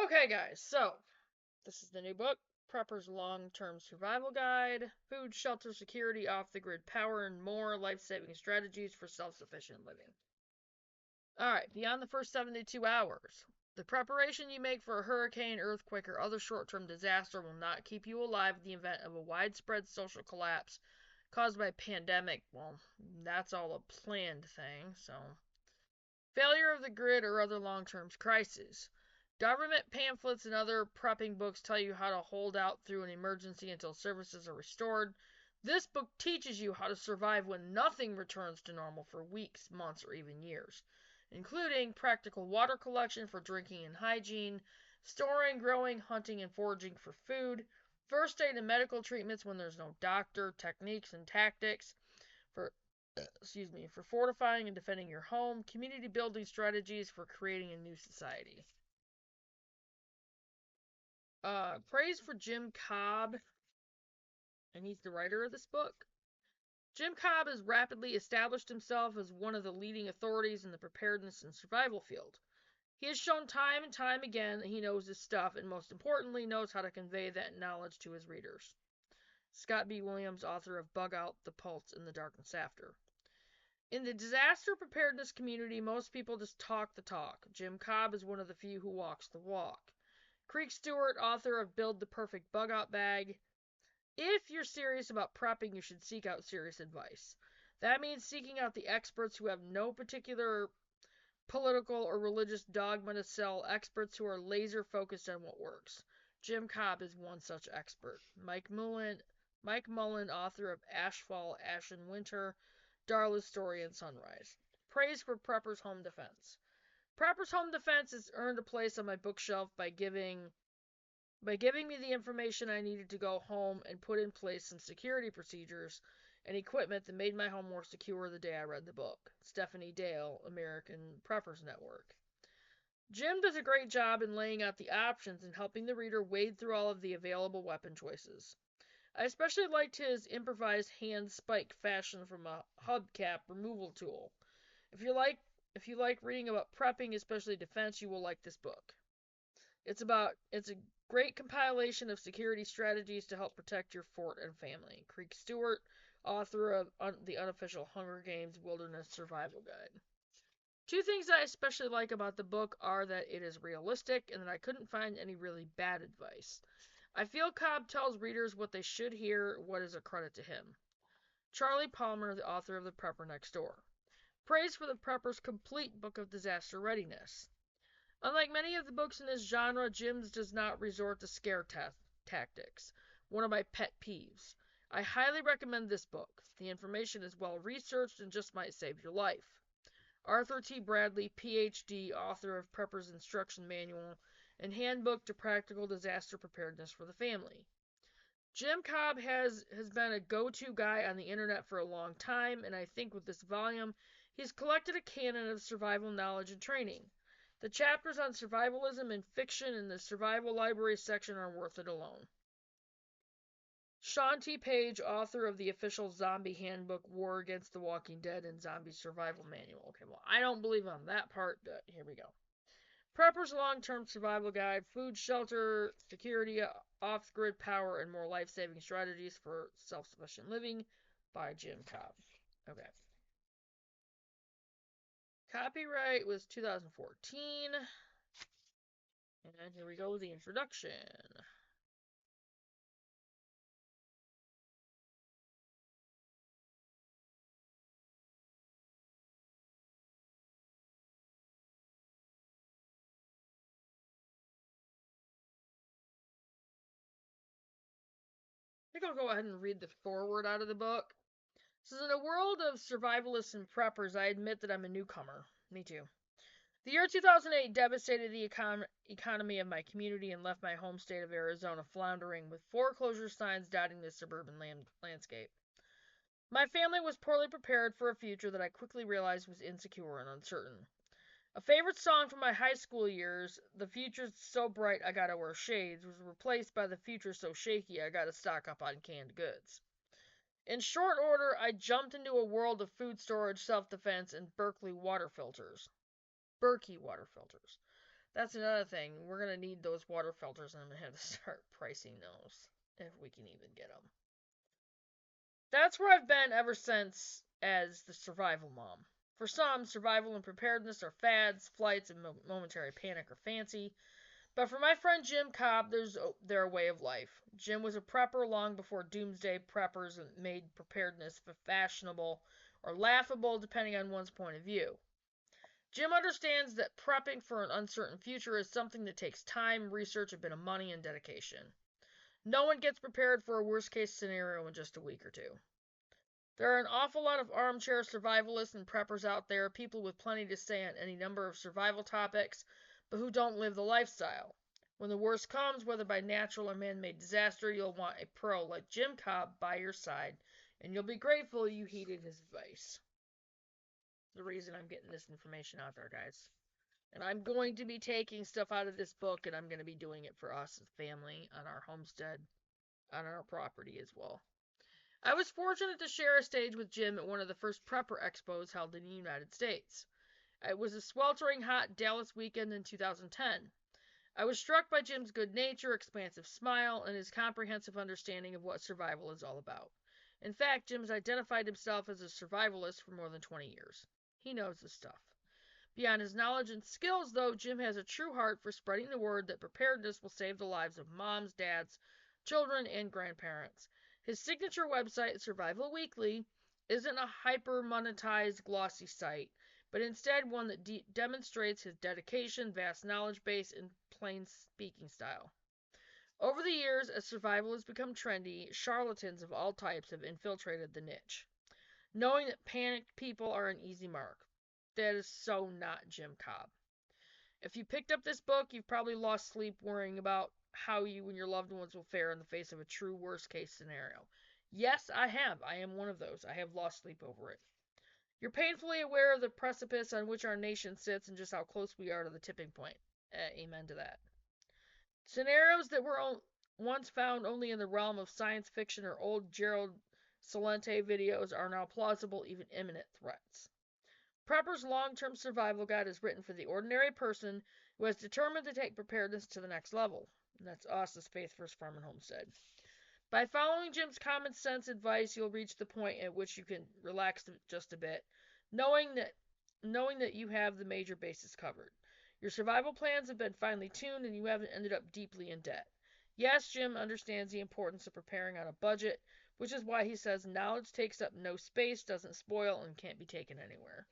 Okay, guys, so this is the new book, Prepper's Long-Term Survival Guide, Food, Shelter, Security, Off-the-Grid Power, and More Life-Saving Strategies for Self-Sufficient Living. Alright, beyond the first 72 hours. The preparation you make for a hurricane, earthquake, or other short-term disaster will not keep you alive in the event of a widespread social collapse caused by a pandemic. Well, that's all a planned thing, so. Failure of the grid or other long-term crises. Government pamphlets and other prepping books tell you how to hold out through an emergency until services are restored. This book teaches you how to survive when nothing returns to normal for weeks, months, or even years, including practical water collection for drinking and hygiene, storing, growing, hunting, and foraging for food, first aid and medical treatments when there's no doctor, techniques and tactics, for for fortifying and defending your home, community building strategies for creating a new society. Praise for Jim Cobb, and he's the writer of this book. Jim Cobb has rapidly established himself as one of the leading authorities in the preparedness and survival field. He has shown time and time again that he knows his stuff, and most importantly, knows how to convey that knowledge to his readers. Scott B. Williams, author of Bug Out, The Pulse, and The Darkness After. In the disaster preparedness community, most people just talk the talk. Jim Cobb is one of the few who walks the walk. Creek Stewart, author of Build the Perfect Bug Out Bag. If you're serious about prepping, you should seek out serious advice. That means seeking out the experts who have no particular political or religious dogma to sell, experts who are laser focused on what works. Jim Cobb is one such expert. Mike Mullen, author of Ashfall, Ashen Winter, Darla's Story, and Sunrise. Praise for Prepper's Home Defense. Prepper's Home Defense has earned a place on my bookshelf by giving me the information I needed to go home and put in place some security procedures and equipment that made my home more secure the day I read the book. Stephanie Dale, American Preppers Network. Jim does a great job in laying out the options and helping the reader wade through all of the available weapon choices. I especially liked his improvised hand spike fashioned from a hubcap removal tool. If you like reading about prepping, especially defense, you will like this book. It's a great compilation of security strategies to help protect your fort and family. Creek Stewart, author of the unofficial Hunger Games Wilderness Survival Guide. Two things I especially like about the book are that it is realistic and that I couldn't find any really bad advice. I feel Cobb tells readers what they should hear, what is a credit to him. Charlie Palmer, the author of The Prepper Next Door. Praise for the Prepper's complete book of disaster readiness. Unlike many of the books in this genre, Jim's does not resort to scare tactics, one of my pet peeves. I highly recommend this book. The information is well researched and just might save your life. Arthur T. Bradley, Ph.D., author of Prepper's Instruction Manual and Handbook to Practical Disaster Preparedness for the Family. Jim Cobb has been a go-to guy on the internet for a long time, and I think with this volume, he's collected a canon of survival knowledge and training. The chapters on survivalism and fiction in the survival library section are worth it alone. Sean T. Page, author of the official zombie handbook, War Against the Walking Dead and Zombie Survival Manual. Okay, well, I don't believe on that part, but here we go. Prepper's Long-Term Survival Guide, Food, Shelter, Security, Off-Grid Power, and More Life-Saving Strategies for Self-Sufficient Living by Jim Cobb. Okay. Copyright was 2014. And here we go with the introduction. I think I'll go ahead and read the foreword out of the book. It says, in a world of survivalists and preppers, I admit that I'm a newcomer. Me too. The year 2008 devastated the economy of my community and left my home state of Arizona floundering with foreclosure signs dotting the suburban landscape. My family was poorly prepared for a future that I quickly realized was insecure and uncertain. A favorite song from my high school years, The Future's So Bright I Gotta Wear Shades, was replaced by The Future's So Shaky I Gotta Stock Up on Canned Goods. In short order, I jumped into a world of food storage, self-defense, and Berkey water filters. That's another thing. We're going to need those water filters, and I'm going to have to start pricing those if we can even get them. That's where I've been ever since as the survival mom. For some, survival and preparedness are fads, flights, and momentary panic or fancy. But for my friend Jim Cobb, they're a way of life. Jim was a prepper long before doomsday preppers made preparedness fashionable or laughable, depending on one's point of view. Jim understands that prepping for an uncertain future is something that takes time, research, a bit of money, and dedication. No one gets prepared for a worst-case scenario in just a week or two. There are an awful lot of armchair survivalists and preppers out there, people with plenty to say on any number of survival topics, but who don't live the lifestyle. When the worst comes, whether by natural or man-made disaster, you'll want a pro like Jim Cobb by your side, and you'll be grateful you heeded his advice. The reason I'm getting this information out there, guys. And I'm going to be taking stuff out of this book, and I'm going to be doing it for us as family on our homestead, on our property as well. I was fortunate to share a stage with Jim at one of the first prepper expos held in the United States. It was a sweltering hot Dallas weekend in 2010. I was struck by Jim's good nature, expansive smile, and his comprehensive understanding of what survival is all about. In fact, Jim has identified himself as a survivalist for more than 20 years. He knows his stuff. Beyond his knowledge and skills, though, Jim has a true heart for spreading the word that preparedness will save the lives of moms, dads, children, and grandparents. His signature website, Survival Weekly, isn't a hyper-monetized, glossy site, but instead one that demonstrates his dedication, vast knowledge base, and plain speaking style. Over the years, as survival has become trendy, charlatans of all types have infiltrated the niche, knowing that panicked people are an easy mark. That is so not Jim Cobb. If you picked up this book, you've probably lost sleep worrying about how you and your loved ones will fare in the face of a true worst-case scenario. Yes, I have. I am one of those. I have lost sleep over it. You're painfully aware of the precipice on which our nation sits and just how close we are to the tipping point. Amen to that. Scenarios that were once found only in the realm of science fiction or old Gerald Celente videos are now plausible, even imminent threats. Prepper's long-term survival guide is written for the ordinary person who has determined to take preparedness to the next level. And that's us as Faith First Farm and Homestead. By following Jim's common sense advice, you'll reach the point at which you can relax just a bit, knowing that you have the major bases covered. Your survival plans have been finely tuned and you haven't ended up deeply in debt. Yes, Jim understands the importance of preparing on a budget, which is why he says knowledge takes up no space, doesn't spoil, and can't be taken anywhere.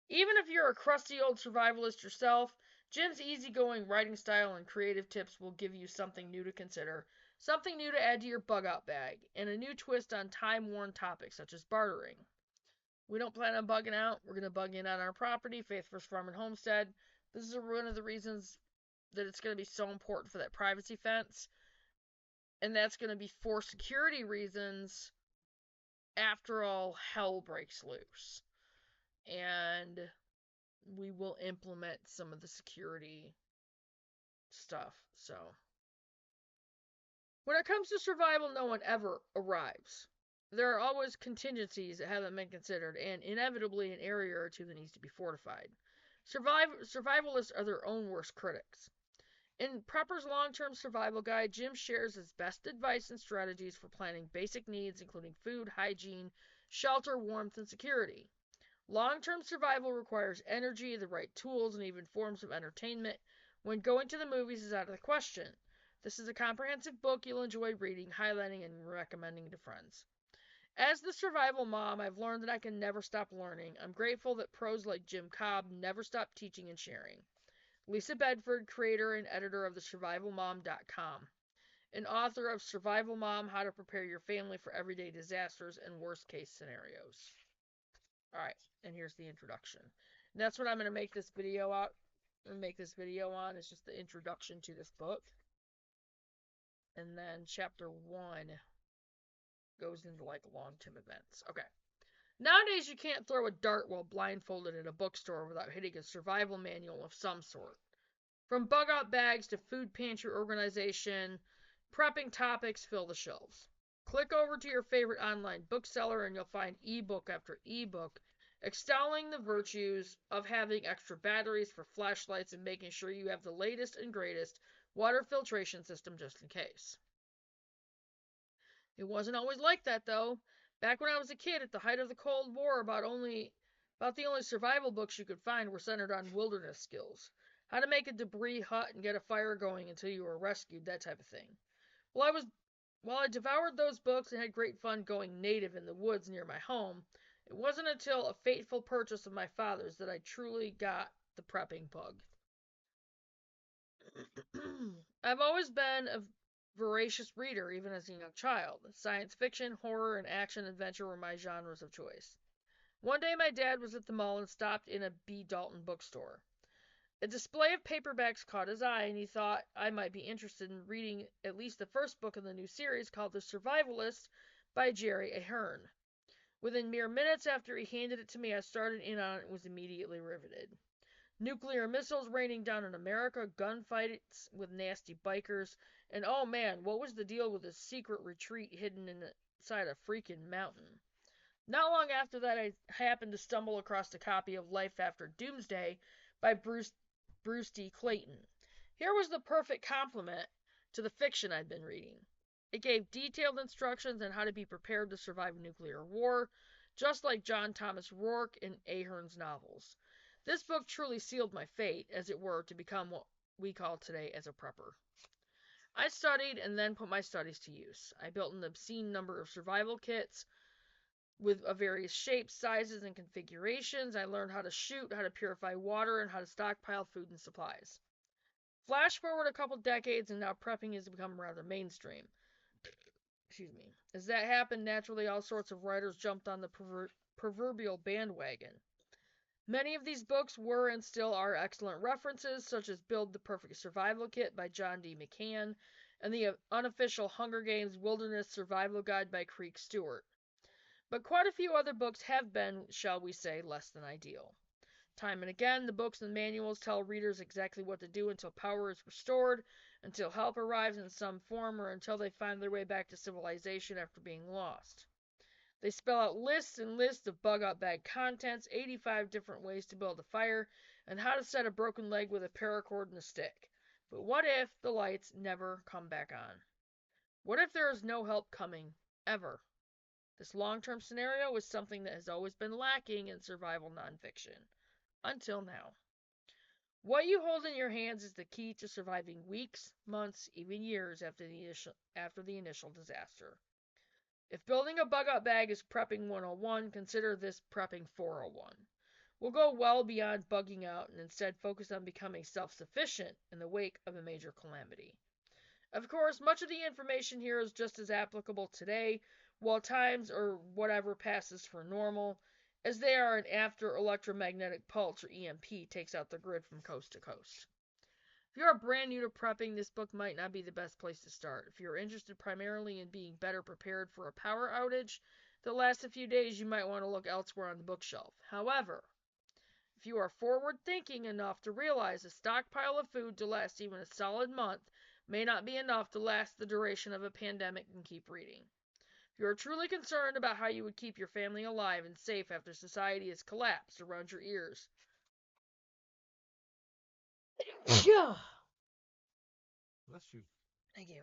Even if you're a crusty old survivalist yourself, Jim's easygoing writing style and creative tips will give you something new to consider, something new to add to your bug-out bag, and a new twist on time-worn topics such as bartering. We don't plan on bugging out. We're going to bug in on our property, Faith First Farm and Homestead. This is one of the reasons that it's going to be so important for that privacy fence. And that's going to be for security reasons after all hell breaks loose. And we will implement some of the security stuff. So, when it comes to survival, no one ever arrives. There are always contingencies that haven't been considered, and inevitably an area or two that needs to be fortified. Survivalists are their own worst critics. In Prepper's long-term survival guide, Jim shares his best advice and strategies for planning basic needs, including food, hygiene, shelter, warmth, and security. Long-term survival requires energy, the right tools, and even forms of entertainment. When going to the movies is out of the question. This is a comprehensive book you'll enjoy reading, highlighting, and recommending to friends. As the survival mom, I've learned that I can never stop learning. I'm grateful that pros like Jim Cobb never stop teaching and sharing. Lisa Bedford, creator and editor of thesurvivalmom.com, and author of Survival Mom, How to Prepare Your Family for Everyday Disasters and Worst-Case Scenarios. Alright, and here's the introduction. And that's what I'm going to make this video on. It's just the introduction to this book. And then chapter 1 goes into like long-term events. Okay. Nowadays, you can't throw a dart while blindfolded at a bookstore without hitting a survival manual of some sort. From bug-out bags to food pantry organization, prepping topics fill the shelves. Click over to your favorite online bookseller and you'll find ebook after ebook extolling the virtues of having extra batteries for flashlights and making sure you have the latest and greatest water filtration system just in case. It wasn't always like that, though. Back when I was a kid, at the height of the Cold War, about the only survival books you could find were centered on wilderness skills. How to make a debris hut and get a fire going until you were rescued, that type of thing. While I devoured those books and had great fun going native in the woods near my home, it wasn't until a fateful purchase of my father's that I truly got the prepping bug. I've always been a voracious reader, even as a young child. Science fiction, horror, and action adventure were my genres of choice. One day my dad was at the mall and stopped in a B. Dalton bookstore. A display of paperbacks caught his eye, and he thought I might be interested in reading at least the first book in the new series called The Survivalist by Jerry Ahern. Within mere minutes after he handed it to me, I started in on it and was immediately riveted. Nuclear missiles raining down on America, gunfights with nasty bikers, and oh man, what was the deal with this secret retreat hidden inside a freaking mountain? Not long after that, I happened to stumble across a copy of Life After Doomsday by Bruce D. Clayton. Here was the perfect complement to the fiction I'd been reading. It gave detailed instructions on how to be prepared to survive nuclear war, just like John Thomas Rourke in Ahern's novels. This book truly sealed my fate, as it were, to become what we call today as a prepper. I studied and then put my studies to use. I built an obscene number of survival kits with various shapes, sizes, and configurations. I learned how to shoot, how to purify water, and how to stockpile food and supplies. Flash forward a couple decades, and now prepping has become rather mainstream. Excuse me. As that happened, naturally, all sorts of writers jumped on the proverbial bandwagon. Many of these books were and still are excellent references, such as Build the Perfect Survival Kit by John D. McCann and the unofficial Hunger Games Wilderness Survival Guide by Creek Stewart. But quite a few other books have been, shall we say, less than ideal. Time and again, the books and manuals tell readers exactly what to do until power is restored, until help arrives in some form, or until they find their way back to civilization after being lost. They spell out lists and lists of bug-out bag contents, 85 different ways to build a fire, and how to set a broken leg with a paracord and a stick. But what if the lights never come back on? What if there is no help coming, ever? This long-term scenario is something that has always been lacking in survival nonfiction. Until now. What you hold in your hands is the key to surviving weeks, months, even years after the initial disaster. If building a bug-out bag is prepping 101, consider this prepping 401. We'll go well beyond bugging out and instead focus on becoming self-sufficient in the wake of a major calamity. Of course, much of the information here is just as applicable today, while times or whatever passes for normal, as they are after electromagnetic pulse or EMP takes out the grid from coast to coast. If you are brand new to prepping, this book might not be the best place to start. If you are interested primarily in being better prepared for a power outage that lasts a few days, you might want to look elsewhere on the bookshelf. However, if you are forward-thinking enough to realize a stockpile of food to last even a solid month may not be enough to last the duration of a pandemic, and keep reading. If you are truly concerned about how you would keep your family alive and safe after society has collapsed around your ears. Yeah. Bless you. Thank you.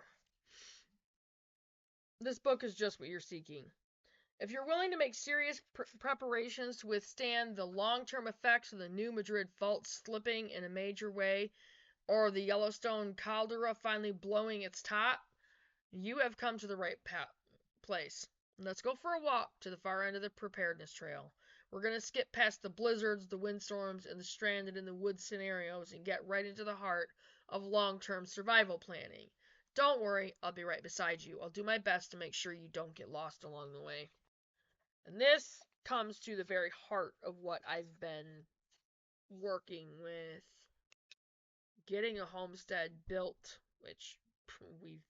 This book is just what you're seeking. If you're willing to make serious preparations to withstand the long-term effects of the New Madrid fault slipping in a major way, or the Yellowstone caldera finally blowing its top, you have come to the right place. Let's go for a walk to the far end of the preparedness trail. We're going to skip past the blizzards, the windstorms, and the stranded in the woods scenarios and get right into the heart of long-term survival planning. Don't worry, I'll be right beside you. I'll do my best to make sure you don't get lost along the way. And this comes to the very heart of what I've been working with. Getting a homestead built, which we've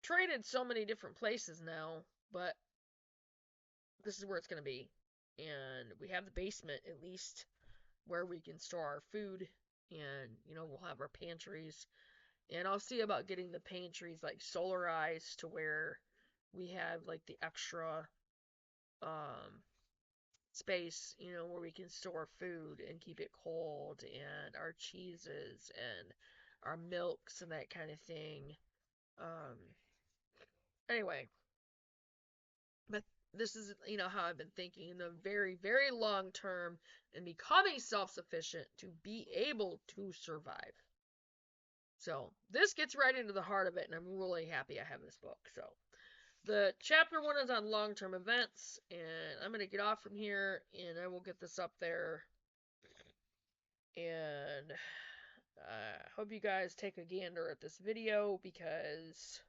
traded so many different places now, but this is where it's going to be. And we have the basement, at least, where we can store our food. And, we'll have our pantries. And I'll see about getting the pantries, like, solarized to where we have, like, the extra, space, where we can store food and keep it cold, and our cheeses and our milks and that kind of thing. Um, anyway, but this is, how I've been thinking in the very, very long term and becoming self sufficient to be able to survive. So this gets right into the heart of it, and I'm really happy I have this book. So the chapter 1 is on long term events, and I'm going to get off from here and I will get this up there. And I hope you guys take a gander at this video, because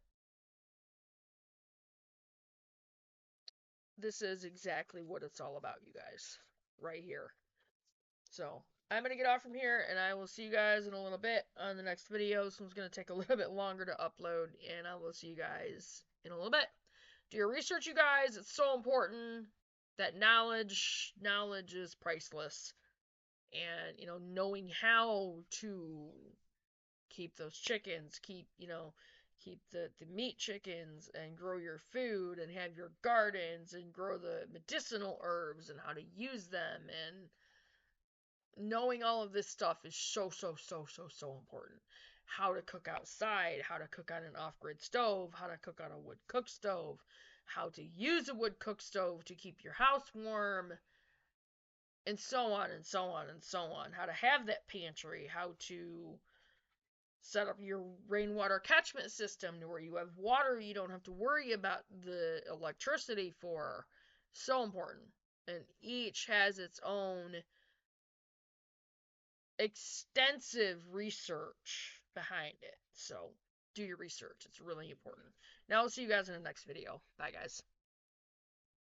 this is exactly what it's all about, you guys, right here. So I'm going to get off from here, and I will see you guys in a little bit on the next video. This one's going to take a little bit longer to upload, and I will see you guys in a little bit. Do your research, you guys. It's so important. That knowledge is priceless. And, knowing how to keep those chickens, keep the meat chickens, and grow your food, and have your gardens, and grow the medicinal herbs, and how to use them, and knowing all of this stuff is so, so, so, so, so important. How to cook outside, how to cook on an off-grid stove, how to cook on a wood cook stove, how to use a wood cook stove to keep your house warm, and so on and so on and so on. How to have that pantry, how to set up your rainwater catchment system to where you have water you don't have to worry about the electricity for. So important. And each has its own extensive research behind it. So do your research. It's really important. Now I'll see you guys in the next video. Bye, guys.